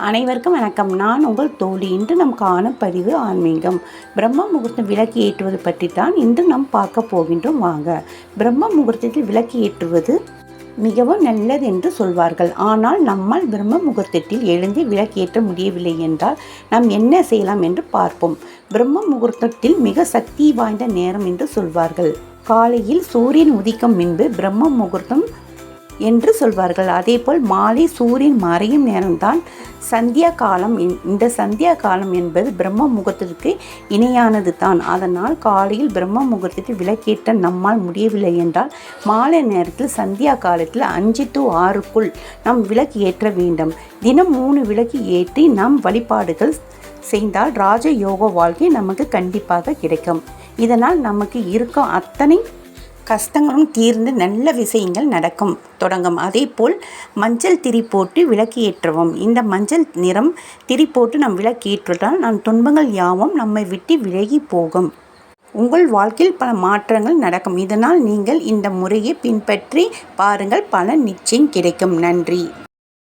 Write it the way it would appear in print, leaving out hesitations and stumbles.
அனைவருக்கும் வணக்கம். நான் உங்கள் தோழி. இன்று நம் காணும் பதிவு ஆன்மீகம். பிரம்ம முகூர்த்தம் விளக்கு ஏற்றுவது பற்றி தான் இன்று நாம் பார்க்க போகின்றோம். வாங்க. பிரம்ம முகூர்த்தத்தில் விளக்கு ஏற்றுவது மிகவும் நல்லது என்று சொல்வார்கள். ஆனால் நம்மால் பிரம்ம முகூர்த்தத்தில் எழுந்து விளக்கு ஏற்ற முடியவில்லை என்றால் நாம் என்ன செய்யலாம் என்று பார்ப்போம். பிரம்ம முகூர்த்தத்தில் மிக சக்தி வாய்ந்த நேரம் என்று சொல்வார்கள். காலையில் சூரியன் உதிக்கும் முன்பு பிரம்ம முகூர்த்தம் என்று சொல்வார்கள். அதேபோல் மாலை சூரியன் மறையும் நேரம்தான் சந்தியா காலம். இந்த சந்தியா காலம் என்பது பிரம்ம முகூர்த்தத்திற்கு இணையானது தான். அதனால் காலையில் பிரம்ம முகூர்த்தத்தில் விளக்கேற்ற நம்மால் முடியவில்லை என்றால் மாலை நேரத்தில் சந்தியா காலத்தில் 5 to 6க்குள் நாம் விளக்கு ஏற்ற வேண்டும். தினம் 3 விளக்கு ஏற்றி நாம் வழிபாடுகள் செய்தால் ராஜ யோக வாழ்க்கை நமக்கு கண்டிப்பாக கிடைக்கும். இதனால் நமக்கு இருக்கும் அத்தனை கஷ்டங்களும் தீர்ந்து நல்ல விஷயங்கள் நடக்கும் தொடங்கும். அதே போல் மஞ்சள் திரி போட்டு விளக்கு ஏற்றவும். இந்த மஞ்சள் நிறம் திரி போட்டு நம் விளக்கு ஏற்றுவதால் நம் துன்பங்கள் யாவும் நம்மை விட்டு விலகி போகும். உங்கள் வாழ்க்கையில் பல மாற்றங்கள் நடக்கும். இதனால் நீங்கள் இந்த முறையை பின்பற்றி பாருங்கள், பலன் நிச்சயம் கிடைக்கும். நன்றி.